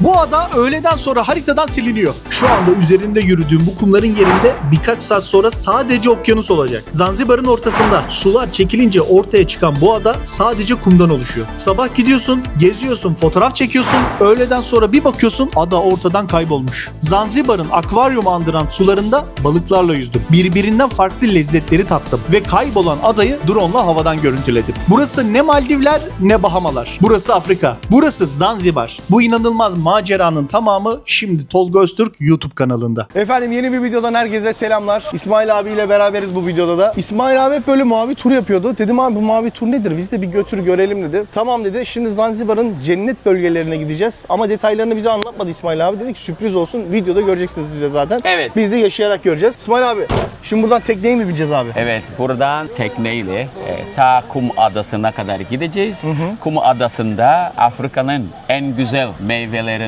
Bu ada öğleden sonra haritadan siliniyor. Şu anda üzerinde yürüdüğüm bu kumların yerinde birkaç saat sonra sadece okyanus olacak. Zanzibar'ın ortasında sular çekilince ortaya çıkan bu ada sadece kumdan oluşuyor. Sabah gidiyorsun, geziyorsun, fotoğraf çekiyorsun. Öğleden sonra bir bakıyorsun ada ortadan kaybolmuş. Zanzibar'ın akvaryum andıran sularında balıklarla yüzdüm. Birbirinden farklı lezzetleri tattım ve kaybolan adayı drone'la havadan görüntüledim. Burası ne Maldivler ne Bahamalar. Burası Afrika. Burası Zanzibar. Bu inanılmaz maceranın tamamı şimdi Tolga Öztürk YouTube kanalında. Efendim yeni bir videodan herkese selamlar. İsmail abiyle beraberiz bu videoda da. İsmail abi hep böyle mavi tur yapıyordu. Dedim abi bu mavi tur nedir? Biz de bir götür görelim dedi. Tamam dedi. Şimdi Zanzibar'ın cennet bölgelerine gideceğiz. Ama detaylarını bize anlatmadı İsmail abi. Dedik sürpriz olsun. Videoda göreceksiniz siz de zaten. Evet. Biz de yaşayarak göreceğiz. İsmail abi şimdi buradan tekneye mi bineceğiz abi? Evet, buradan tekneyle ta Kum Adası'na kadar gideceğiz. Kum Adası'nda Afrika'nın en güzel meyvelerinin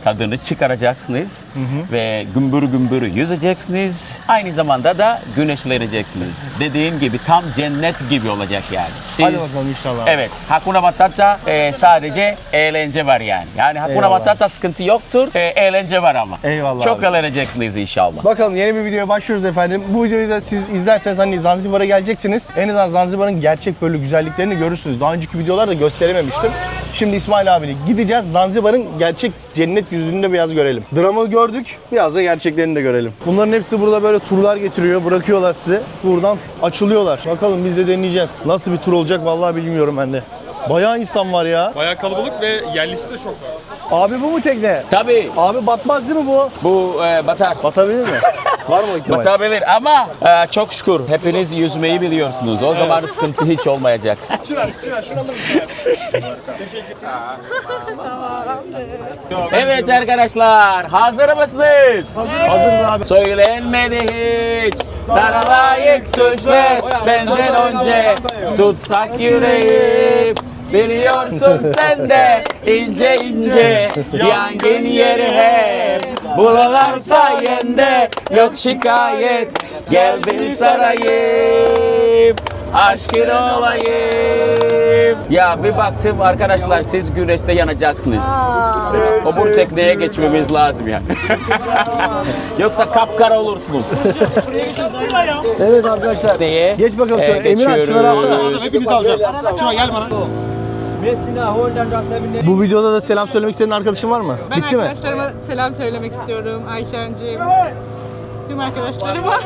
tadını çıkaracaksınız. Ve gümbür gümbür yüzeceksiniz. Aynı zamanda da güneşleneceksiniz. Dediğim gibi tam cennet gibi olacak yani. Hadi bakalım inşallah. Evet, Hakuna Matata sadece eğlence var yani. Yani Hakuna Eyvallah. Matata sıkıntı yoktur, eğlence var ama. Eyvallah Çok abi. eğleneceksiniz inşallah. Bakalım yeni bir videoya başlıyoruz efendim. Bu videoyu da siz izlerseniz hani Zanzibar'a geleceksiniz. En azından Zanzibar'ın gerçek böyle güzelliklerini görürsünüz. Daha önceki videolarda gösterememiştim. Şimdi İsmail abiyle gideceğiz. Zanzibar'ın gerçek cennet yüzünü de biraz görelim. Dramı gördük. Biraz da gerçeklerini de görelim. Bunların hepsi burada böyle turlar getiriyor. Bırakıyorlar size. Buradan açılıyorlar. Bakalım biz de deneyeceğiz. Nasıl bir tur olacak vallahi bilmiyorum ben de. Bayağı insan var ya. Bayağı kalabalık ve yerlisi de çok var. Abi bu mu tekne? Tabii, Abi batmaz değil mi bu? bu batar. Batabilir mi? Var mı o ihtimal? Batabilir ama çok şükür hepiniz yüzmeyi biliyorsunuz. O zaman sıkıntı hiç olmayacak. Çınar şunu alır mısın? Evet arkadaşlar, hazır mısınız? Hazırız abi. Söylenmedi hiç sana layık sözler benden önce tutsak yüreğim. Biliyorsun sen de ince ince yangın yeri hep buralar sayende yok şikayet gel beni sarayım aşkın olayım. Ya bir baktım arkadaşlar siz güneşte yanacaksınız. Obur tekneye geçmemiz lazım yani. Yoksa kapkara olursunuz. Evet arkadaşlar. Neye? Geç bakalım şöyle. Emirhan Çınar alsana. Hepinizi alacağım. Çınar gel bana. Bu videoda da selam söylemek istediğin arkadaşın var mı? Ben Bitti mi? arkadaşlarıma selam söylemek istiyorum. Ayşe'cim, tüm arkadaşlarıma.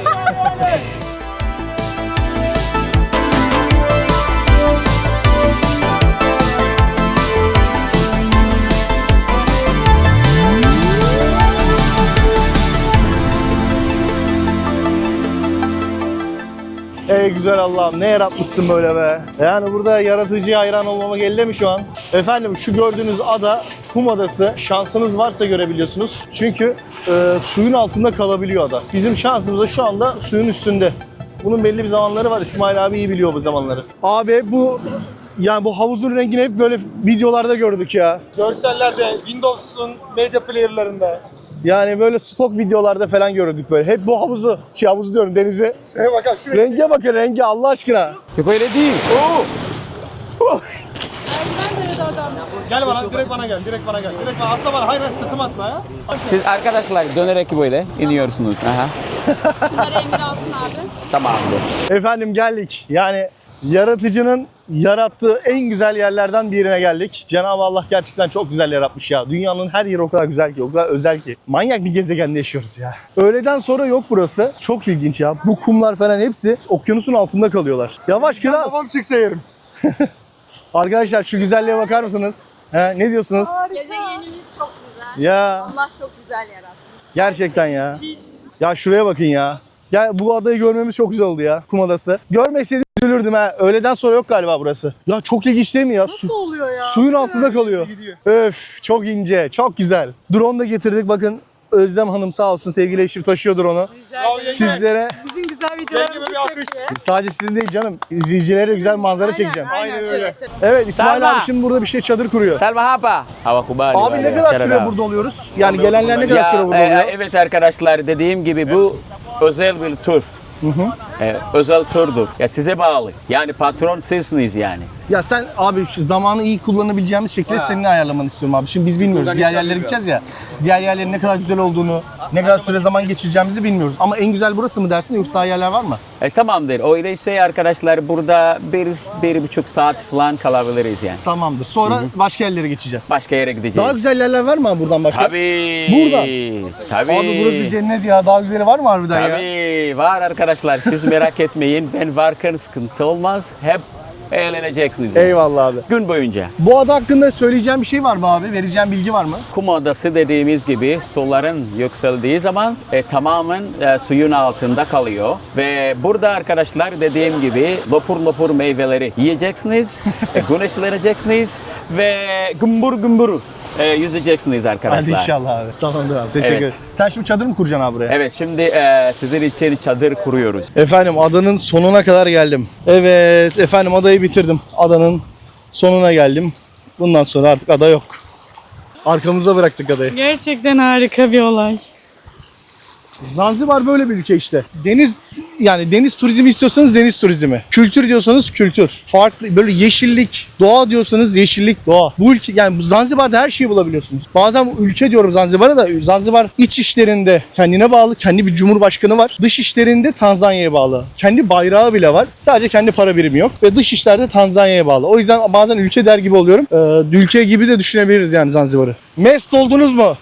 Ey güzel Allah'ım ne yaratmışsın böyle be. Yani burada yaratıcıya hayran olmamak elde mi şu an? Efendim şu gördüğünüz ada Kum Adası. Şansınız varsa görebiliyorsunuz. Çünkü suyun altında kalabiliyor ada. Bizim şansımız da şu anda suyun üstünde. Bunun belli bir zamanları var. İsmail abi iyi biliyor bu zamanları. Abi bu yani bu havuzun rengini hep böyle videolarda gördük ya. Görsellerde, Windows'un medya player'larında. Yani böyle stok videolarda falan gördük böyle. Hep bu havuzu, havuzu diyorum denizi. Şuraya bak şuraya. Renge bakın renge Allah aşkına. Yok öyle değil. Gel bana, direkt bana gel, direkt bana gel. Direkt bana, atla bana, hayır sırtıma atla ya. Siz arkadaşlar dönerek böyle iniyorsunuz. Aha. Bunları Emir alsın abi. Tamamdır. Efendim geldik. Yani yaratıcının yarattığı en güzel yerlerden birine geldik. Cenab-ı Allah gerçekten çok güzel yaratmış ya. Dünyanın her yeri o kadar güzel ki, o kadar özel ki. Manyak bir gezegende yaşıyoruz ya. Öğleden sonra yok burası. Çok ilginç ya. Bu kumlar falan hepsi okyanusun altında kalıyorlar. Yavaş kral. Babam çıksa yerim. Arkadaşlar şu güzelliğe bakar mısınız? He, ne diyorsunuz? Gezegenimiz çok güzel. Ya Allah çok güzel yarattı. gerçekten ya. Ya şuraya bakın ya. Ya bu adayı görmemiz çok güzel oldu ya. Kum Adası. Görmeseydim üzülürdüm ha. Öğleden sonra yok galiba burası. Ya çok ilginç değil mi ya? Nasıl oluyor ya? Suyun altında kalıyor. Öf çok ince, çok güzel. Drone da getirdik bakın. Özlem Hanım sağ olsun sevgili eşim taşıyor drone'u. Sizlere Bizim güzel videolarımızı Yengeme bir alkış. çekiyor. sadece sizin değil canım. İzleyicilere de güzel manzara çekeceğim. Aynen öyle. Evet İsmail Selma. abi şimdi burada bir şey çadır kuruyor. Selma hapa. Hava kubali. Abi ne kadar süre burada oluyoruz? Yani gelenler ne kadar süre burada oluyor? Evet arkadaşlar dediğim gibi bu özel bir tur. özel turdur. Ya size bağlı. Yani patron sizsiniz yani. Ya sen abi şu zamanı iyi kullanabileceğimiz şekilde seninle ayarlamanı istiyorum abi. Şimdi biz bilmiyoruz. Diğer yerlere gideceğiz ya. Diğer yerlerin ne kadar güzel olduğunu, ne kadar süre zaman geçireceğimizi bilmiyoruz. Ama en güzel burası mı dersin yoksa daha yerler var mı? Tamamdır. Öyleyse arkadaşlar burada 1,5 saat falan kalabiliriz yani. Tamamdır. Sonra başka yerlere geçeceğiz. Başka yere gideceğiz. Daha güzel yerler var mı abi buradan başka? Tabii. Burada. Tabii. Abi burası cennet ya. Daha güzeli var mı harbiden ya? Tabii. Var arkadaşlar. Siz merak etmeyin. Ben varken sıkıntı olmaz. Hep eğleneceksiniz. yani. Eyvallah abi. Gün boyunca. Bu ada hakkında söyleyeceğim bir şey var mı abi? Vereceğim bilgi var mı? Kum adası dediğimiz gibi suların yükseldiği zaman tamamen suyun altında kalıyor. Ve burada arkadaşlar dediğim gibi lopur lopur meyveleri yiyeceksiniz, güneşleneceksiniz ve gümbür gümbür yüzeceksiniz arkadaşlar. Hadi inşallah abi. Tamamdır abi. Teşekkür Evet. ederim. Sen şimdi çadır mı kuracaksın abi buraya? Evet şimdi sizin için çadır kuruyoruz. Efendim adanın sonuna kadar geldim. Evet efendim adayı bitirdim. Adanın sonuna geldim. Bundan sonra artık ada yok. Arkamızda bıraktık adayı. Gerçekten harika bir olay. Zanzibar böyle bir ülke işte. Deniz yani deniz turizmi istiyorsanız deniz turizmi. Kültür diyorsanız kültür. Farklı böyle yeşillik, doğa diyorsanız yeşillik, doğa. Bu ülke yani bu Zanzibar'da her şeyi bulabiliyorsunuz. Bazen ülke diyorum Zanzibar'a da Zanzibar iç işlerinde kendine bağlı, kendi bir cumhurbaşkanı var. Dış işlerinde Tanzanya'ya bağlı. Kendi bayrağı bile var. Sadece kendi para birimi yok ve dış işlerde Tanzanya'ya bağlı. O yüzden bazen ülke der gibi oluyorum. Ülke gibi de düşünebiliriz yani Zanzibar'ı. Mest oldunuz mu?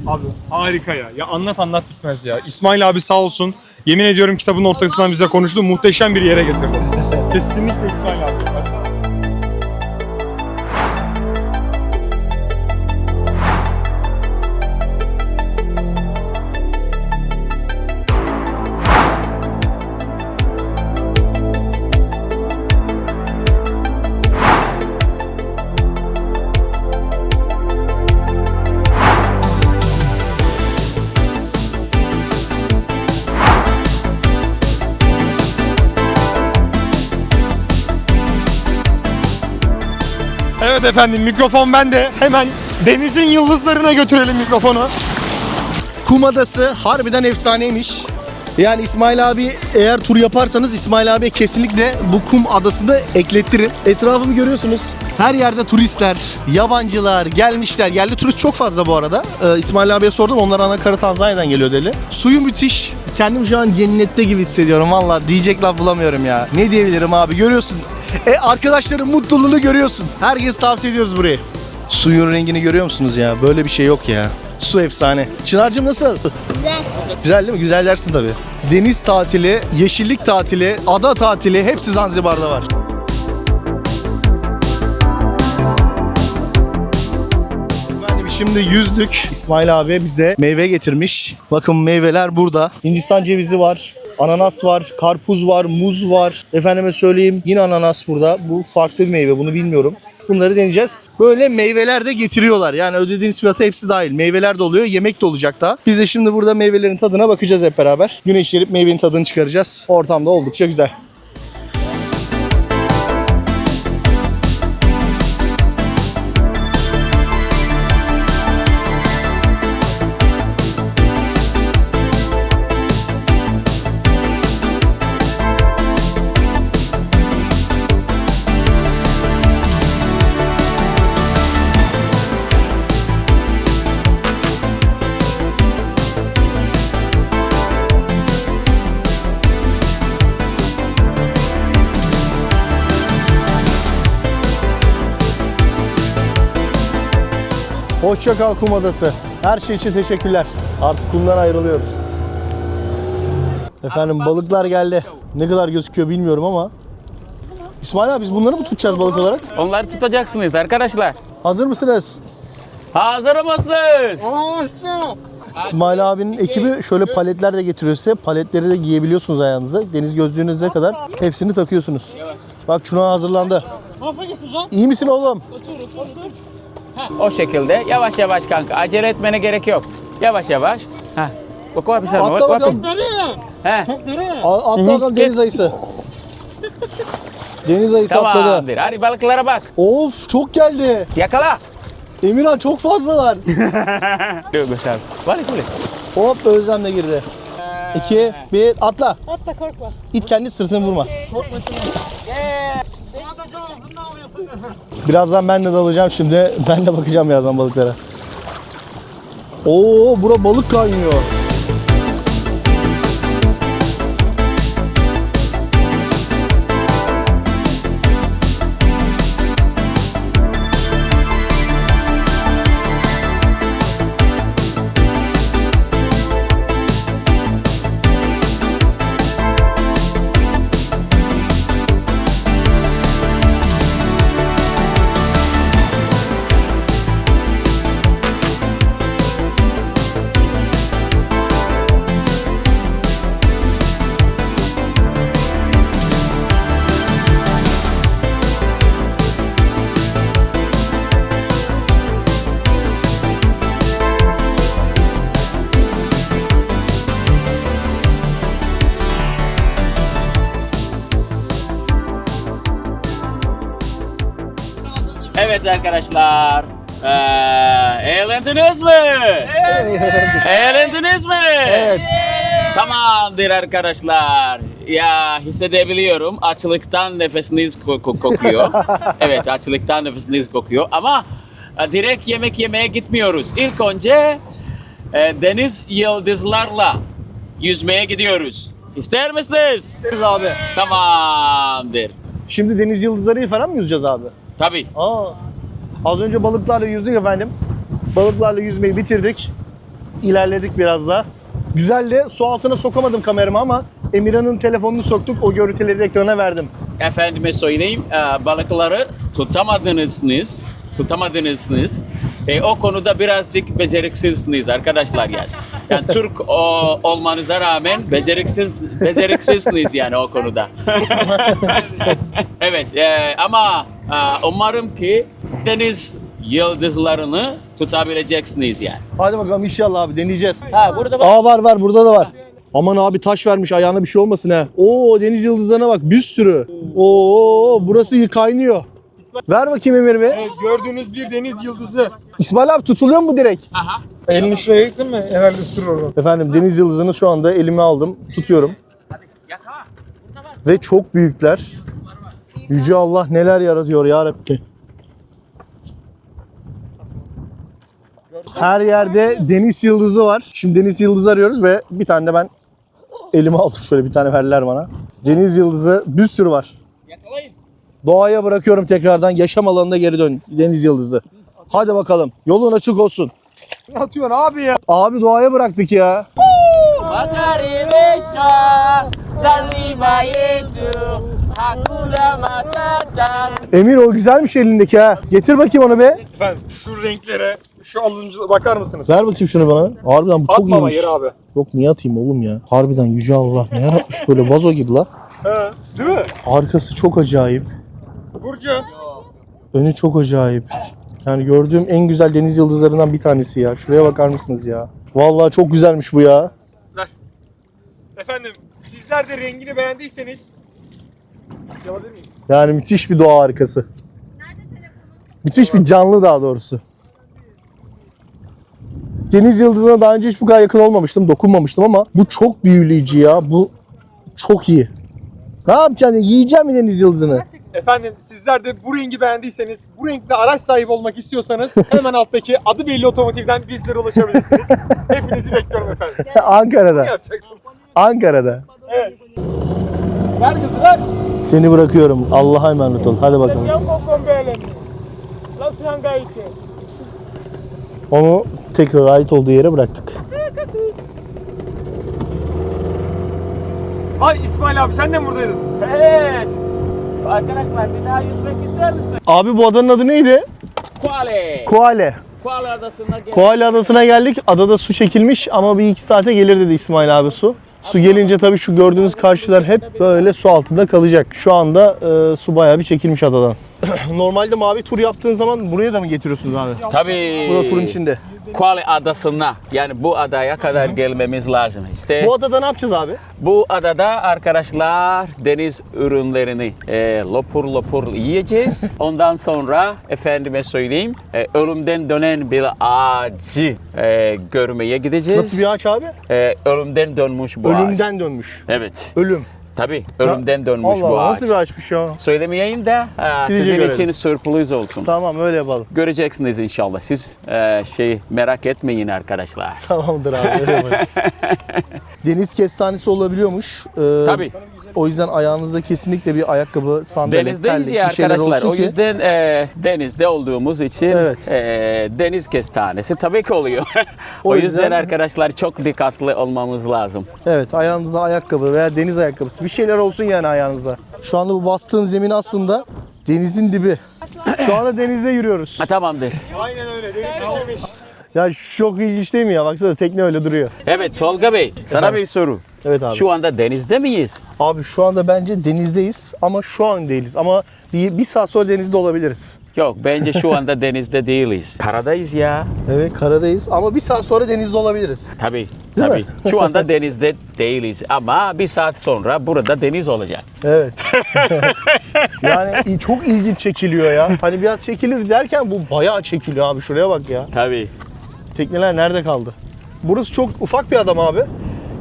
Abi harika ya. Ya anlat bitmez ya. İsmail abi sağ olsun. Yemin ediyorum kitabın ortasından bize konuştu. Muhteşem bir yere getirdi. Kesinlikle İsmail abi. Baksana. Evet efendim mikrofon bende. Hemen denizin yıldızlarına götürelim mikrofonu. Kum Adası harbiden efsaneymiş. Yani İsmail abi eğer tur yaparsanız İsmail abiye kesinlikle bu kum adasını eklettirin. Etrafımı görüyorsunuz. Her yerde turistler, yabancılar gelmişler. Yerli turist çok fazla bu arada. İsmail abiye sordum. Onlar anakarı Tanzanya'dan geliyor dedi. Suyu müthiş. Kendimi şu an cennette gibi hissediyorum. Valla diyecek laf bulamıyorum ya. Ne diyebilirim abi görüyorsun. Arkadaşların mutluluğunu görüyorsun. Herkes tavsiye ediyoruz burayı. Suyun rengini görüyor musunuz ya? Böyle bir şey yok ya. Su efsane. Çınar'cığım nasıl? Güzel. Güzel değil mi? Güzel dersin tabii. Deniz tatili, yeşillik tatili, ada tatili hepsi Zanzibar'da var. Efendim şimdi yüzdük. İsmail abi bize meyve getirmiş. Bakın meyveler burada. Hindistan cevizi var. Ananas var, karpuz var, muz var. Efendime söyleyeyim yine ananas burada. Bu farklı bir meyve bunu bilmiyorum. Bunları deneyeceğiz. Böyle meyveler de getiriyorlar. Yani ödediğiniz fiyata hepsi dahil. Meyveler de oluyor, yemek de olacak daha. Biz de şimdi burada meyvelerin tadına bakacağız hep beraber. Güneşlenip meyvenin tadını çıkaracağız. Ortam da oldukça güzel. Hoşça kal Kum Adası. Her şey için teşekkürler. Artık kumdan ayrılıyoruz. Efendim balıklar geldi. Ne kadar gözüküyor bilmiyorum ama. İsmail abi biz bunları mı tutacağız balık olarak? Onları tutacaksınız arkadaşlar. Hazır mısınız? Hazır mısınız? İsmail abinin ekibi şöyle paletler de getiriyor size. Paletleri de giyebiliyorsunuz ayağınıza. Deniz gözlüğünüze kadar hepsini takıyorsunuz. Bak şuna hazırlandı. Nasıl geçeceğim? İyi misin oğlum? O şekilde yavaş yavaş kanka. Acele etmene gerek yok. Yavaş yavaş. Heh. Bak var bir saniye. Atla bakalım. He. Atla bakalım deniz ayısı. Deniz ayısı atladı. Tamamdır. Hadi balıklara bak. Of çok geldi. Yakala. Emirhan çok fazlalar. Vale, vale. Hop Özlem de girdi. 2, 1 atla. Atla korkma. İt kendi sırtını vurma. Birazdan ben de dalacağım şimdi. Ben de bakacağım birazdan balıklara. Oo, bura balık kaynıyor. Evet arkadaşlar. Eğlendiniz mi? Eğlendiniz mi? Evet. Tamamdır arkadaşlar. Ya hissedebiliyorum. Açlıktan nefesiniz kokuyor. Evet, açlıktan nefesiniz kokuyor. Ama direkt yemek yemeye gitmiyoruz. İlk önce deniz yıldızlarla yüzmeye gidiyoruz. İster misiniz? İsteriz abi. Tamamdır. Şimdi deniz yıldızları falan mı yüzeceğiz abi? Tabii. Az önce balıklarla yüzdük efendim. Balıklarla yüzmeyi bitirdik. İlerledik biraz da. Güzel de su altına sokamadım kameramı ama Emirhan'ın telefonunu soktuk. O görüntüleri de ekrana verdim. Efendime söyleyeyim, balıkları tutamadınız. O konuda birazcık beceriksizsiniz arkadaşlar yani. Yani Türk olmanıza rağmen beceriksizsiniz yani o konuda. Evet, ama umarım ki deniz yıldızlarını tutabileceksiniz yani. Hadi bakalım inşallah abi deneyeceğiz. Burada bak. Var burada da var. Aman abi taş vermiş ayağına bir şey olmasın ha. Oo deniz yıldızlarına bak bir sürü. Oo burası kaynıyor. Ver bakayım Emir Bey. Evet, gördüğünüz bir deniz yıldızı. İsmail abi tutuluyor mu direkt? Aha. Elini şuraya gittin mi? Herhalde ısırır oradan. Efendim deniz yıldızını şu anda elime aldım. Tutuyorum. Ve çok büyükler. Yüce Allah neler yaratıyor ya Rabbi. Her yerde deniz yıldızı var. Şimdi deniz yıldızı arıyoruz ve bir tane de ben elime aldım. Şöyle bir tane verler bana. Deniz yıldızı bir sürü var. Yakalayın. Doğaya bırakıyorum tekrardan. Yaşam alanına geri dön deniz yıldızı. Hadi bakalım. Yolun açık olsun. Ne atıyorsun abi ya? Abi doğaya bıraktık ya. Makaribisha Zanzibar yetu Hakuna Matata. Emir o güzelmiş elindeki ha. Getir bakayım onu be. Efendim şu renklere, şu alıncılığa bakar mısınız? Ver bakayım şunu bana. Harbiden bu çok Atma ama iyiymiş. yere abi. Yok niye atayım oğlum ya? Harbiden Yüce Allah ne yaratmış böyle vazo gibi la. He, değil mi? Arkası çok acayip. Burcu. Önü çok acayip. Yani gördüğüm en güzel deniz yıldızlarından bir tanesi ya. Şuraya bakar mısınız ya? Vallahi çok güzelmiş bu ya. Efendim sizler de rengini beğendiyseniz yapabilir miyim? Yani müthiş bir doğa harikası. Müthiş bir canlı daha doğrusu. Deniz yıldızına daha önce hiç bu kadar yakın olmamıştım, dokunmamıştım ama bu çok büyüleyici ya. Bu çok iyi. Ne yapacaksın? Yiyeceğim mi deniz yıldızını? Efendim sizler de bu rengi beğendiyseniz, bu renkte araç sahibi olmak istiyorsanız hemen alttaki adı belli otomotivden bizlere ulaşabilirsiniz. Hepinizi bekliyorum efendim. Ankara'da. Ne yapacaktım? Ankara'da. Evet. Ver kızı ver. Seni bırakıyorum. Allah'a emanet ol. Hadi bakalım. Onu tekrar ait olduğu yere bıraktık. Vay İsmail abi sen de mi buradaydın? Evet. Arkadaşlar bir daha yüzmek ister misin? Abi bu adanın adı neydi? Kuale. Kuale. Kuale Adası'na gel. Kuale Adası'na geldik. Adada su çekilmiş ama bir iki saate gelir dedi İsmail abi su. Su gelince tabii şu gördüğünüz karşılar hep böyle su altında kalacak. Şu anda su bayağı bir çekilmiş adadan. Normalde mavi tur yaptığın zaman buraya da mı getiriyorsunuz abi? Tabii. Bu da turun içinde. Kuala Adası'na, yani bu adaya kadar gelmemiz lazım. İşte Bu adada ne yapacağız abi? bu adada arkadaşlar deniz ürünlerini lopur lopur yiyeceğiz. Ondan sonra efendime söyleyeyim ölümden dönen bir ağacı görmeye gideceğiz. Nasıl bir ağaç abi? Ölümden dönmüş bu ağaç. Ölümden dönmüş. Evet. Ölüm. Tabii ölümden dönmüş Allah bu Allah, ağaç. nasıl bir ağaçmış ya? Söylemeyeyim de sizin görelim. için sürpriz olsun. Tamam öyle yapalım. Göreceksiniz inşallah. Siz merak etmeyin arkadaşlar. Tamamdır abi öyle yaparız. Deniz kestanesi olabiliyormuş. Tabii. O yüzden ayağınızda kesinlikle bir ayakkabı, sandalye, Denizdeyiz terlik ya bir şeyler arkadaşlar. olsun O ki. yüzden denizde olduğumuz için Evet. deniz kestanesi tabii ki oluyor. O o yüzden yüzden- arkadaşlar çok dikkatli olmamız lazım. Evet, ayağınıza ayakkabı veya deniz ayakkabısı bir şeyler olsun yani ayağınızda. Şu anda bu bastığım zemin aslında denizin dibi. Şu anda denizde yürüyoruz. Tamamdır. Ya çok ilginç değil mi ya? Baksana tekne öyle duruyor. Evet Tolga Bey, sana bir soru. Evet abi. Şu anda denizde miyiz? Abi şu anda bence denizdeyiz ama şu an değiliz. Ama bir saat sonra denizde olabiliriz. Yok, bence şu anda denizde değiliz. Karadayız ya. Evet, karadayız ama bir saat sonra denizde olabiliriz. Tabii, Değil tabii. mi? Şu anda denizde değiliz ama bir saat sonra burada deniz olacak. Evet. Yani çok ilginç çekiliyor ya. Hani biraz çekilir derken bu bayağı çekiliyor abi. Şuraya bak ya. Tabii. Tekneler nerede kaldı? Burası çok ufak bir adam abi.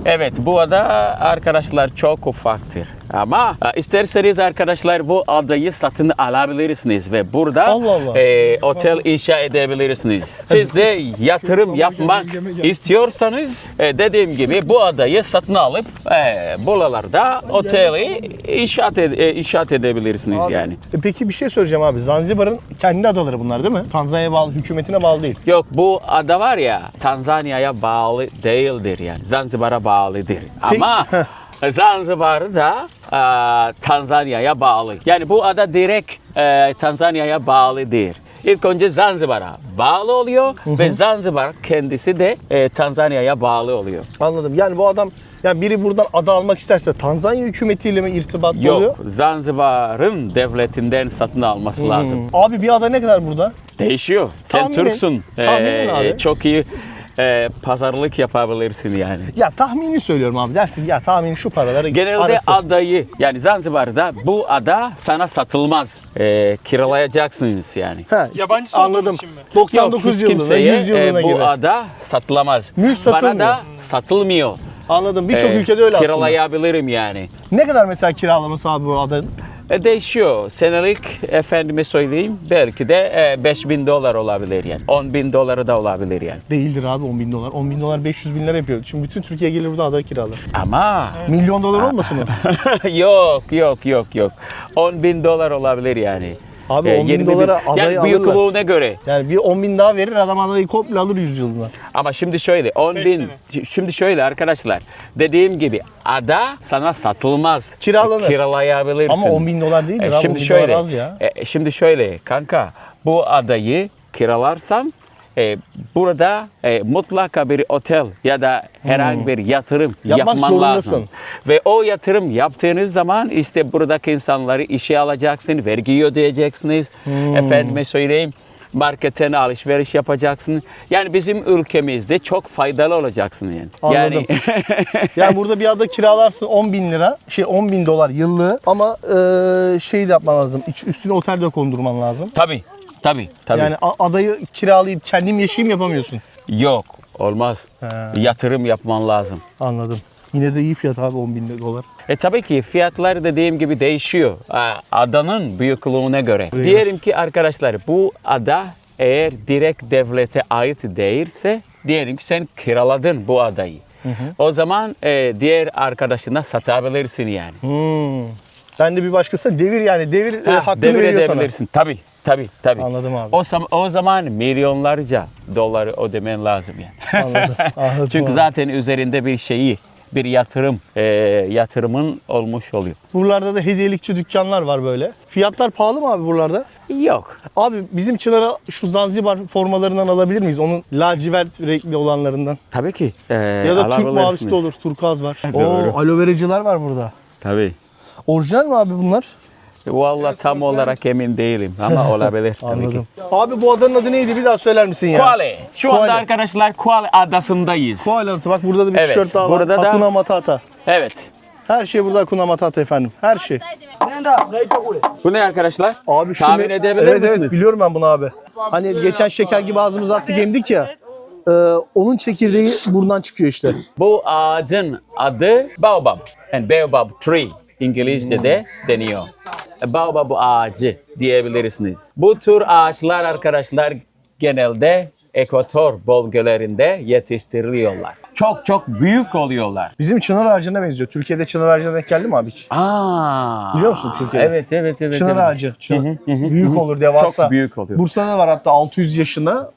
Evet, bu ada arkadaşlar çok ufaktır. Ama isterseniz arkadaşlar bu adayı satın alabilirsiniz ve burada Allah Allah. otel inşa edebilirsiniz. Siz de yatırım yapmak istiyorsanız dediğim gibi bu adayı satın alıp buralarda oteli inşaat edebilirsiniz Abi, yani. Peki bir şey söyleyeceğim abi. Zanzibar'ın kendi adaları bunlar değil mi? Tanzanya'ya bağlı, hükümetine bağlı değil. Yok, bu ada var ya Tanzanya'ya bağlı değildir yani. Zanzibar'a bağlıdır. Ama Zanzibar da Tanzanya'ya bağlı. Yani bu ada direkt Tanzanya'ya bağlı değil. İlk önce Zanzibar'a bağlı oluyor ve Zanzibar kendisi de Tanzanya'ya bağlı oluyor. Anladım. Yani bu adam, yani biri buradan ada almak isterse Tanzanya hükümetiyle mi irtibatlı Yok, oluyor? Zanzibar'ın devletinden satın alması lazım. Abi bir ada ne kadar burada? Değişiyor. Sen Tahmini. Türksün. Tahminin abi. Çok iyi pazarlık yapabilirsin yani. Ya tahmini söylüyorum abi. Dersin ya tahmini şu paralara Genelde arası. adayı, yani Zanzibar'da bu ada sana satılmaz. Kiralayacaksınız yani. He, Yabancısı anladım. olduğu için mi? 99 hiç yılına, kimseye 100 yılına bu gibi. ada satılamaz. Mülk satılmıyor. Bana da satılmıyor. Anladım. Birçok ülkede öyle aslında. Kiralayabilirim yani. Ne kadar mesela kiralaması abi bu adanın? Değişiyor. Senelik efendime söyleyeyim belki de $5.000 olabilir yani. $10.000 da olabilir yani. Değildir abi 10 bin dolar. 10 bin dolar 500 bin lira yapıyor. Şimdi bütün Türkiye gelir burada ada kiralar. Ama Milyon dolar olmasın o? yok. $10.000 olabilir yani. Abi 10 bin 20 dolara adayı yani alırlar. büyüklüğüne göre. Yani bir 10 bin daha verir adam adayı komple alır 100 yılına. Ama şimdi şöyle 10.000. Şimdi şöyle arkadaşlar. Dediğim gibi ada sana satılmaz. Kiralanır. Kiralayabilirsin. Ama 10 bin dolar değildir abi. 10 Şimdi bin şöyle. dolar az ya. Şimdi şöyle kanka, bu adayı kiralarsan burada mutlaka bir otel ya da herhangi bir yatırım Yapmak yapman zorundasın. lazım. Ve o yatırım yaptığınız zaman işte buradaki insanları işe alacaksın, vergi ödeyeceksiniz. Efendime söyleyeyim, marketten alışveriş yapacaksın. Yani bizim ülkemizde çok faydalı olacaksın yani. Anladım. Yani burada bir ada kiralarsın 10 bin lira, 10 bin dolar yıllığı ama şey de yapman lazım. Üstüne otel de kondurman lazım. Tabii. Yani adayı kiralayıp kendim yaşayayım yapamıyorsun. Yok, olmaz. Yatırım yapman lazım. Anladım. Yine de iyi fiyat abi 10 bin dolar. Tabii ki fiyatlar dediğim gibi değişiyor. Adanın büyüklüğüne göre. Diyelim ki arkadaşlar bu ada eğer direkt devlete ait değilse, diyelim ki sen kiraladın bu adayı. O zaman diğer arkadaşına satabilirsin yani. Ben de bir başkasına devir hakkını Devir veriyor sana. edebilirsin. Tabii. Anladım abi. O zaman milyonlarca doları ödemen lazım yani. Anladım. Çünkü abi. zaten üzerinde bir yatırımın olmuş oluyor. Buralarda da hediyelikçi dükkanlar var böyle. Fiyatlar pahalı mı abi buralarda? Yok. Abi bizim Çınar'a şu Zanzibar formalarından alabilir miyiz? Onun lacivert renkli olanlarından. Tabii ki. Ya da Türk mavisi de olur. Turkuaz var. Doğru. Aloe veracılar var burada. Tabii. Orijinal mi abi bunlar? Vallahi tam olarak emin değilim ama olabilir. tabii ki. Anladım. Abi bu adanın adı neydi? Bir daha söyler misin ya? Kuale. Şu Kuale. anda arkadaşlar Kuale adasındayız. Kuala Adası. Bak burada da bir Evet, tişört daha var. burada da- Hakuna Matata. Evet. Her şey burada Hakuna Matata efendim. Her şey. Bu ne arkadaşlar? Abi şu Tahmin ne- edebilir evet, misiniz? Evet biliyorum ben bunu abi. Hani geçen şeker gibi ağzımıza attık yedik ya. Onun çekirdeği buradan çıkıyor işte. Bu ağacın adı Baobab. Yani Baobab tree İngilizce'de deniyor. Baobab ağacı diyebilirsiniz. Bu tür ağaçlar arkadaşlar genelde ekvator bölgelerinde yetiştiriliyorlar. Çok çok büyük oluyorlar. Bizim çınar ağacına benziyor. Türkiye'de çınar ağacına denk geldi mi abi hiç? Biliyor musun Türkiye'de? Evet. Çınar evet. ağacı. Büyük olur, devasa. Çok büyük oluyor. Bursa'da var hatta 600 yaşında.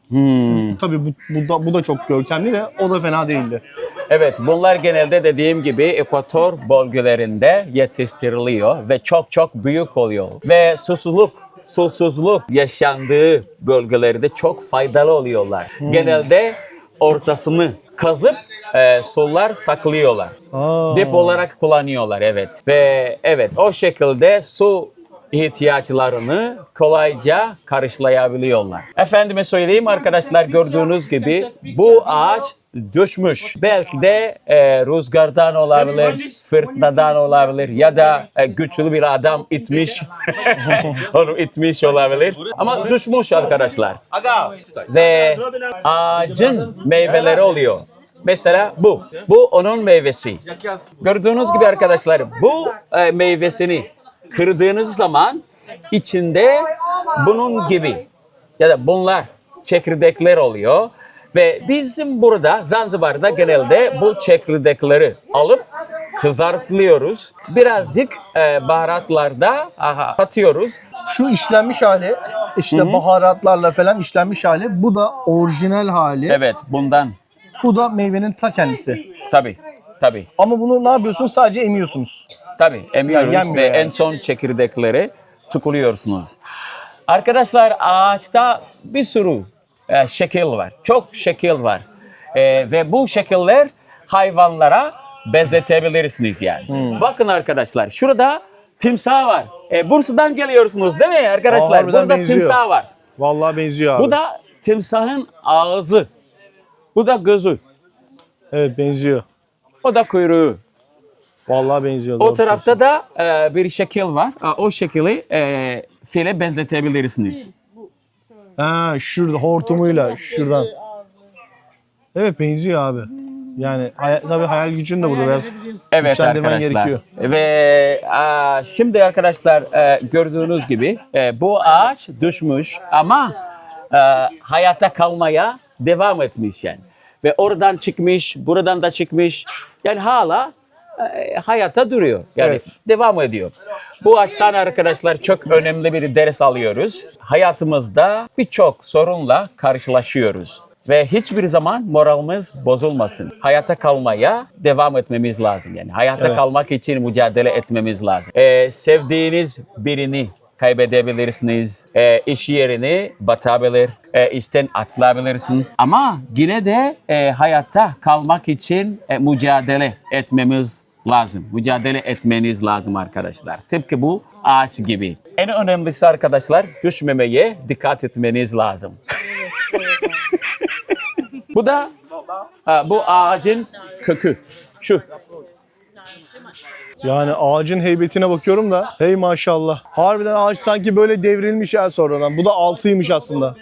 Tabii bu da çok görkemli de o da fena değildi. Evet, bunlar genelde dediğim gibi ekvator bölgelerinde yetiştiriliyor ve çok çok büyük oluyor. Ve susuzluk yaşandığı bölgelerde çok faydalı oluyorlar. Genelde ortasını kazıp sular saklıyorlar. Dep olarak kullanıyorlar evet. Ve evet o şekilde su ihtiyaçlarını kolayca karşılayabiliyorlar. Efendime söyleyeyim arkadaşlar gördüğünüz gibi bu ağaç düşmüş. Belki de rüzgardan olabilir, fırtınadan olabilir ya da güçlü bir adam itmiş, onu itmiş olabilir. Ama düşmüş arkadaşlar. Ve ağacın meyveleri oluyor. Mesela bu. Bu onun meyvesi. Gördüğünüz gibi arkadaşlar bu meyvesini kırdığınız zaman içinde bunun gibi ya da bunlar çekirdekler oluyor. Ve bizim burada Zanzibar'da genelde bu çekirdekleri alıp kızartıyoruz. Birazcık baharatlarda katıyoruz. Şu işlenmiş hali işte baharatlarla falan işlenmiş hali. Bu da orijinal hali. Evet bundan. Bu da meyvenin ta kendisi. Tabii. Ama bunu ne yapıyorsunuz? Sadece emiyorsunuz. Tabii emiyoruz Yani ve yenmiyor yani. en son çekirdekleri tıkılıyorsunuz. Arkadaşlar ağaçta bir sürü şekil var. Çok şekil var. Ve bu şekiller hayvanlara benzetebilirsiniz yani. Bakın arkadaşlar şurada timsah var. Bursa'dan geliyorsunuz değil mi arkadaşlar? harbiden Burada benziyor. timsah var. Vallahi benziyor abi. Bu da timsahın ağzı. Bu da gözü. Evet benziyor. O da kuyruğu. Vallahi benziyor. O doğru tarafta da bir şekil var. O şekli file benzetebilirsiniz. Ha şurada hortumuyla şuradan. Evet benziyor abi. Yani tabii hayal gücün de burada biraz Evet güçlendirmen arkadaşlar. gerekiyor. Ve şimdi arkadaşlar gördüğünüz gibi bu ağaç düşmüş ama hayata kalmaya devam etmiş yani. Ve oradan çıkmış, buradan da çıkmış. Yani hala hayata duruyor. Yani Evet. devam ediyor. Bu açıdan arkadaşlar çok önemli bir ders alıyoruz. Hayatımızda birçok sorunla karşılaşıyoruz. Ve hiçbir zaman moralimiz bozulmasın. Hayata kalmaya devam etmemiz lazım. Yani hayatta kalmak için mücadele etmemiz lazım. Sevdiğiniz birini kaybedebilirsiniz. İş yerini batabilir. İşten atılabilirsin. Ama yine de hayatta kalmak için mücadele etmemiz lazım. Mücadele etmeniz lazım arkadaşlar. Tıpkı bu ağaç gibi. En önemlisi arkadaşlar düşmemeye dikkat etmeniz lazım. Bu da bu ağacın kökü. Şu. Yani ağacın heybetine bakıyorum da hey maşallah. Harbiden ağaç sanki böyle devrilmiş ya sonradan. Bu da altıymış aslında.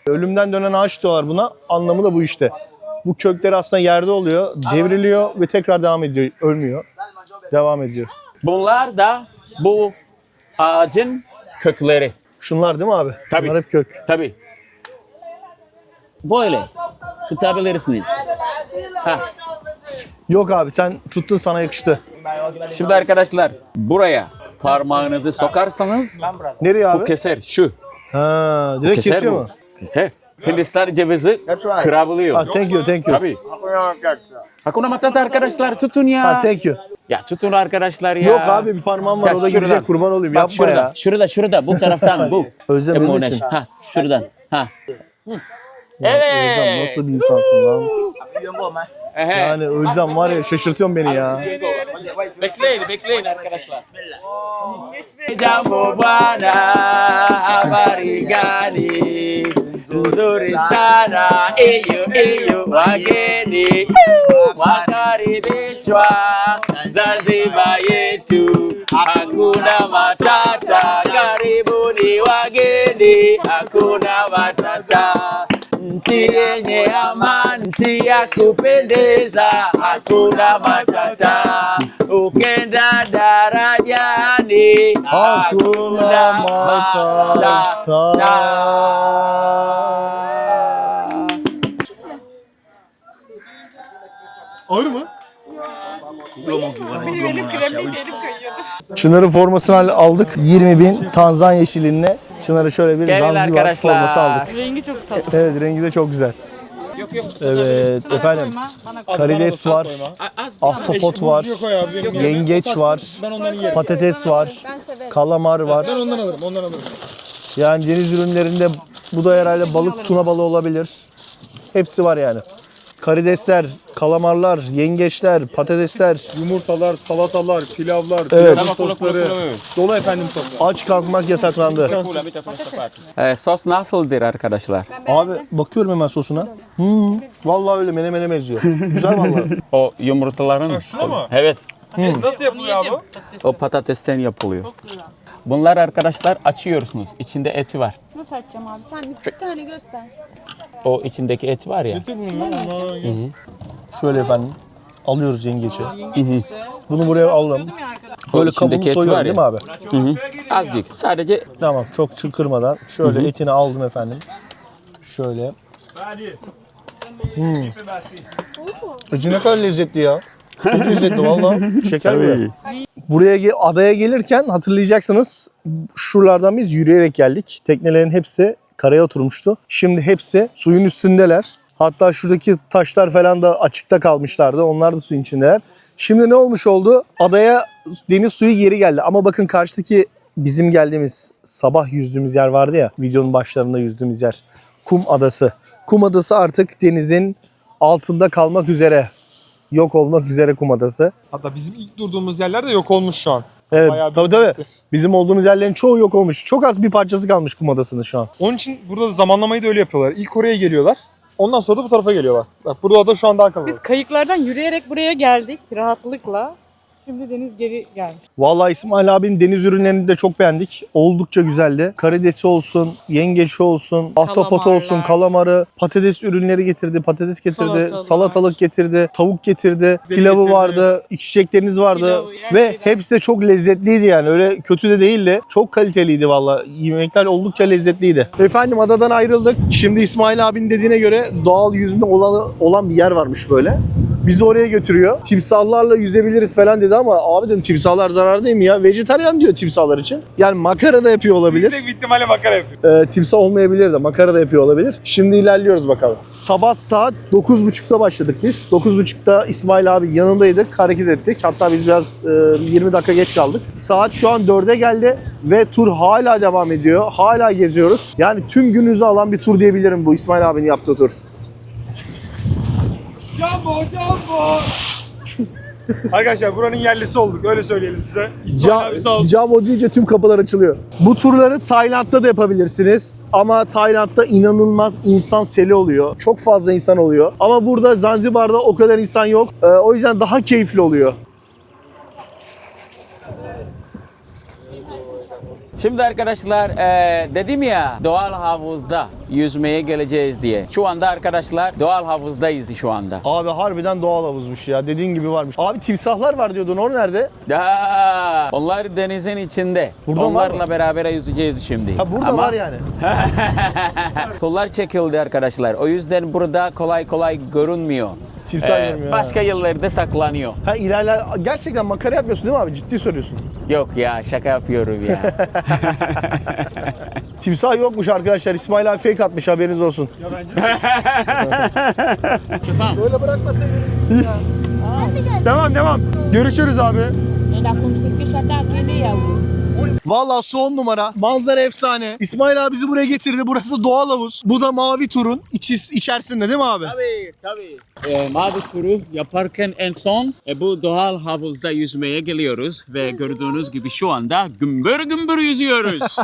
Ölümden dönen ağaç diyorlar buna. Anlamı da bu işte. Bu kökler aslında yerde oluyor, devriliyor ve tekrar devam ediyor. Ölmüyor. Devam ediyor. Bunlar da bu ağacın kökleri. Şunlar değil mi abi? Tabii. Bunlar hep kök. Tabii. Böyle tutabilirsiniz. Yok abi sen tuttun sana yakıştı. Şimdi arkadaşlar buraya parmağınızı sokarsanız Nereye abi? bu keser şu. Ha, direkt Keser kesiyor bu. mu? Keser. Hindistan cevizi kırabiliyor. Ha, thank you. Tabii. Hakuna Matata arkadaşlar tutun ya. Ha, thank you. Ya tutun arkadaşlar ya. Yok abi bir parmağım var Ya o da şuradan. gidecek kurban olayım. Bak Yapma şurada, ya. şurada bu taraftan bu. Özlem Emoneş. öylesin. Ha şuradan. Ha. Özlem Evet. nasıl bir insansın lan? Ehe. Yani Özlem var ya şaşırtıyorsun beni ya. Bekleyin arkadaşlar. Jambo bwana, habari gani? Nzuri sana, iyo wageni wakaribishwa Zanzibar yetu, hakuna matata. Karibuni wageni, hakuna matata. Nchi yenye amani, nchi ya kupendeza, hakuna matata. Ukenda darajani, hakuna matata. Ağır mı? Çınar'ın formasını aldık. 20.000 Tanzanya şilinine Çınar'a şöyle bir Gelin Zanzibar arkadaşlar. forması aldık. Rengi çok tatlı. Evet, rengi de çok güzel. Evet efendim. Karides var, ahtapot var, yengeç var, patates var, kalamar var. Ondan alırım. Yani deniz ürünlerinde bu da herhalde balık, tuna balığı olabilir. Hepsi var yani. Karidesler, kalamarlar, yengeçler, patatesler. Yumurtalar, salatalar, pilavlar, Evet. pilavın sosları. Dolu efendim soslar. Aç kalkmak yasaklandı. Sos nasıldır arkadaşlar? Abi bakıyorum hemen sosuna. Vallahi öyle menemene benziyor. Güzel vallahi. O yumurtaların... Şuna mı? Evet. Nasıl yapılıyor abi? O patatesten yapılıyor. Bunlar arkadaşlar açıyorsunuz. İçinde eti var. Nasıl açacağım abi? Sen bir tane göster. O içindeki et var ya. Şöyle efendim. Alıyoruz yengeci. Bunu buraya alalım. Böyle içindeki kabuğunu et soyuyorum var değil ya. mi abi? Azıcık. Sadece Tamam, çok kırmadan. Şöyle etini aldım efendim. Şöyle. Eti ne kadar lezzetli ya. Çok lezzetli vallahi. Şeker mi? Buraya adaya gelirken hatırlayacaksınız şuralardan biz yürüyerek geldik. Teknelerin hepsi karaya oturmuştu. Şimdi hepsi suyun üstündeler. Hatta şuradaki taşlar falan da açıkta kalmışlardı. Onlar da suyun içindeler. Şimdi ne olmuş oldu? Adaya deniz suyu geri geldi. Ama bakın karşıdaki bizim geldiğimiz sabah yüzdüğümüz yer vardı ya. Videonun başlarında yüzdüğümüz yer. Kum Adası. Kum Adası artık denizin altında kalmak üzere. Yok olmak üzere Kum Adası. Hatta bizim ilk durduğumuz yerler de yok olmuş şu an. Evet, Bayağı tabii. Bizim olduğumuz yerlerin çoğu yok olmuş. Çok az bir parçası kalmış Kum Adası'nın şu an. Onun için burada da zamanlamayı da öyle yapıyorlar. İlk oraya geliyorlar. Ondan sonra da bu tarafa geliyorlar. Bak burada da şu an daha kalabalık. Biz kayıklardan yürüyerek buraya geldik rahatlıkla. Şimdi deniz geri gelmiş. Vallahi İsmail abinin deniz ürünlerini de çok beğendik. Oldukça güzeldi. Karidesi olsun, yengeçi olsun, ahtapot olsun, kalamarı, patates ürünleri getirdi, patates getirdi, salatalık getirdi, tavuk getirdi, pilavı getirdi. vardı, içecekleriniz vardı Pilavı, her ve şeyden. hepsi de çok lezzetliydi yani. Öyle kötü de değildi. Çok kaliteliydi vallahi. Yemekler oldukça lezzetliydi. Efendim adadan ayrıldık. Şimdi İsmail abinin dediğine göre doğal yüzme olan bir yer varmış böyle. Bizi oraya götürüyor. Timsahlarla yüzebiliriz falan dedi ama abi dedim timsahlar zarar değil mi ya? Vejetaryen diyor timsahlar için. Yani makara da yapıyor olabilir. Yüksek bir ihtimalle makara yapıyor. Timsah olmayabilir de makara da yapıyor olabilir. Şimdi ilerliyoruz bakalım. Sabah saat 9.30'da başladık biz. 9.30'da İsmail abi yanındaydık. Hareket ettik. Hatta biz biraz 20 dakika geç kaldık. Saat şu an 4'e geldi ve tur hala devam ediyor. Hala geziyoruz. Yani tüm gününüzü alan bir tur diyebilirim bu İsmail abinin yaptığı tur. Jumbo! Arkadaşlar buranın yerlisi olduk. Öyle söyleyelim size. İsmail abi sağ olsun. Camo deyince tüm kapılar açılıyor. Bu turları Tayland'da da yapabilirsiniz. Ama Tayland'da inanılmaz insan seli oluyor. Çok fazla insan oluyor. Ama burada Zanzibar'da o kadar insan yok. O yüzden daha keyifli oluyor. Şimdi arkadaşlar dedim ya doğal havuzda yüzmeye geleceğiz diye. Şu anda arkadaşlar doğal havuzdayız şu anda. Abi harbiden doğal havuzmuş ya. Dediğin gibi varmış. Abi timsahlar var diyordun. O nerede? Onlar denizin içinde. Burada var Onlarla mı? beraber yüzeceğiz şimdi. Ha burada var yani. Sular çekildi arkadaşlar. O yüzden burada kolay kolay görünmüyor. Timsah görmüyor. Başka yerlerde saklanıyor. Ha ilerler. Gerçekten makara yapmıyorsun değil mi abi? Ciddi soruyorsun. Yok ya şaka yapıyorum ya. Timsah yokmuş arkadaşlar. İsmail abi fake atmış, haberiniz olsun. Ya bence Böyle bırakmasaydınız ya. Devam. Görüşürüz abi. Nenda kumshirikisha ndani ya Vallahi su 10 numara. Manzara efsane. İsmail abi bizi buraya getirdi. Burası doğal havuz. Bu da mavi turun içerisinde değil mi abi? Tabii. Mavi turu yaparken en son bu doğal havuzda yüzmeye geliyoruz ve gördüğünüz gibi şu anda gümbür gümbür yüzüyoruz.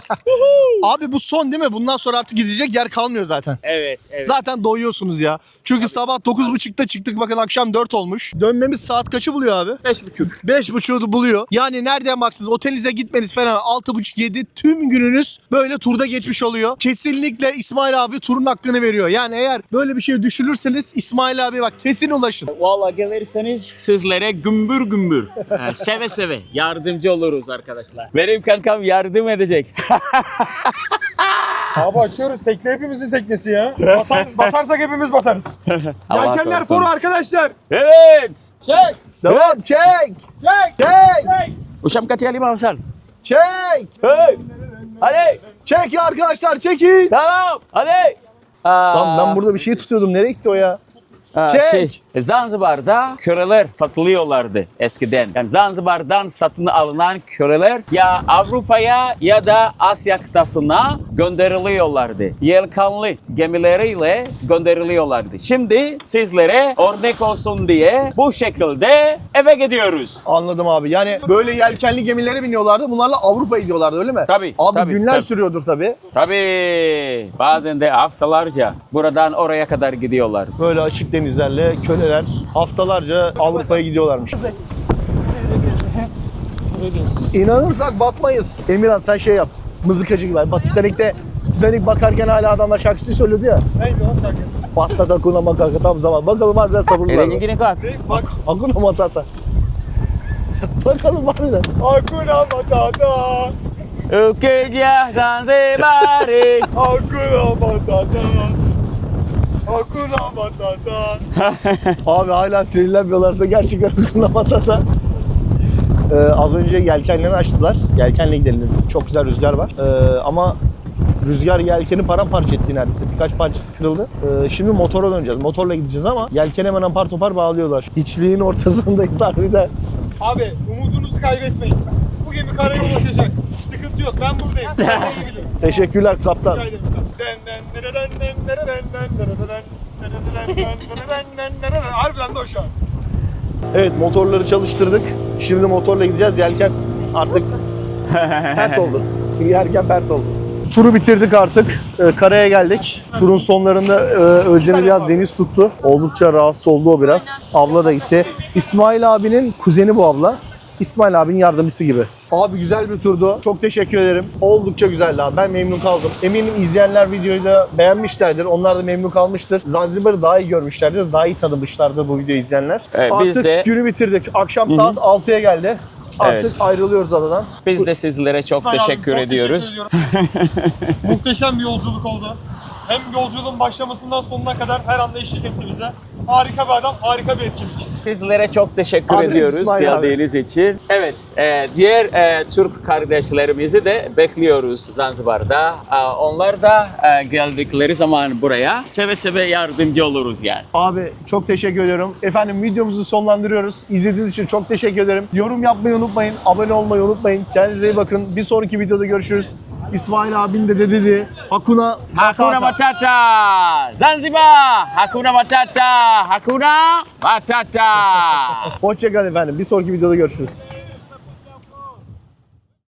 Abi bu son değil mi? Bundan sonra artık gidecek yer kalmıyor zaten. Evet. Zaten doyuyorsunuz ya. Çünkü sabah 9.30'da çıktık, bakın akşam 4 olmuş. Dönmemiz saat kaçı buluyor abi? 5.30. 5.30'u buluyor. Yani nereden baksanız otelinize gitmeniz falan 6.30-7 tüm gününüz böyle turda geçmiş oluyor. Kesinlikle İsmail abi turun hakkını veriyor. Yani eğer böyle bir şey düşünürseniz İsmail abi bak kesin ulaşın. Vallahi gelirseniz sizlere gümbür gümbür seve seve yardımcı oluruz arkadaşlar. Benim kankam yardım edecek. Abi açıyoruz. Tekne hepimizin teknesi ya. Batarsak hepimiz batarız. Allah Yelkenler korusun. foru arkadaşlar. Evet. Çek. Devam, çek! Çek. Çek! Uçam kaçıyor lima Hasan. Çek! Hey. Hadi. Çek ya arkadaşlar, çekin! Tamam. Hadi. Lan ben burada bir şey tutuyordum. Nereye gitti o ya? Çek. Zanzibar'da köleler satılıyorlardı eskiden. Yani Zanzibar'dan satın alınan köleler ya Avrupa'ya ya da Asya kıtasına gönderiliyorlardı. Yelkenli gemileriyle gönderiliyorlardı. Şimdi sizlere örnek olsun diye bu şekilde eve gidiyoruz. Anladım abi. Yani böyle yelkenli gemilere biniyorlardı. Bunlarla Avrupa'ya gidiyorlardı öyle mi? Tabii, Abi tabii, günler tabii. sürüyordur tabii. Tabii bazen de haftalarca buradan oraya kadar gidiyorlar. Böyle açık denizlerle köleler haftalarca Avrupa'ya gidiyorlarmış. İnanırsak batmayız. Emirhan sen şey yap. Mızıkacı gibi. Bak Titanic bakarken hala adamlar şarkısı söylüyordu ya. Neydi o şarkı? Patlat Hakuna Matata tam zaman. Bakalım harbiden sabırlılar. Elini yine kal. Bak. Hakuna Matata. Bakalım harbiden. Hakuna Matata. Ülkece Zanzibar'ı. Hakuna Matata. Hakuna Matata. Abi hala sinirlenmiyorlarsa gerçekten Hakuna Matata. Az önce yelkenlerini açtılar. Yelkenle gidelim dedik. Çok güzel rüzgar var. Ama rüzgar yelkeni paramparça etti neredeyse. Birkaç parçası kırıldı. Şimdi motora döneceğiz. Motorla gideceğiz ama yelkeni hemen apar topar bağlıyorlar. Hiçliğin ortasındayız harbiden. Abi umudunuzu kaybetmeyin. Bu gemi karaya ulaşacak. Sıkıntı yok. Ben buradayım. Ben iyi bilirim. Teşekkürler kaptan. Rica ederim. Harbiden de o şu an. Evet, motorları çalıştırdık. Şimdi motorla gideceğiz. Yelken artık pert oldu. Yelken pert oldu. Turu bitirdik artık. Karaya geldik. Turun sonlarında Özlem'i biraz deniz tuttu. Oldukça rahatsız oldu o biraz. Abla da gitti. İsmail abinin kuzeni bu abla. İsmail abinin yardımcısı gibi. Abi güzel bir turdu. Çok teşekkür ederim. Oldukça güzeldi abi. Ben memnun kaldım. Eminim izleyenler videoyu da beğenmişlerdir. Onlar da memnun kalmıştır. Zanzibar'ı daha iyi görmüşlerdir. Daha iyi tanımışlardır bu videoyu izleyenler. Evet, Artık biz de- günü bitirdik. Akşam saat 6'ya geldi. Artık Evet. ayrılıyoruz adadan. Biz de sizlere çok İsmail abi, teşekkür çok ediyoruz. teşekkür ediyorum. Muhteşem bir yolculuk oldu. Hem yolculuğun başlamasından sonuna kadar her anda eşlik etti bize. Harika bir adam, harika bir etkinlik. Sizlere çok teşekkür Adres ediyoruz İsmail abi. geldiğiniz için. Evet, diğer Türk kardeşlerimizi de bekliyoruz Zanzibar'da. Onlar da geldikleri zaman buraya seve seve yardımcı oluruz yani. Abi çok teşekkür ediyorum. Efendim videomuzu sonlandırıyoruz. İzlediğiniz için çok teşekkür ederim. Yorum yapmayı unutmayın. Abone olmayı unutmayın. Kendinize iyi bakın. Bir sonraki videoda görüşürüz. İsmail abin de dedi. Hakuna Hakuna Matata! Zanzibar! Hakuna Matata! Hakuna Matata! Hoşçakalın efendim. Bir sonraki videoda görüşürüz.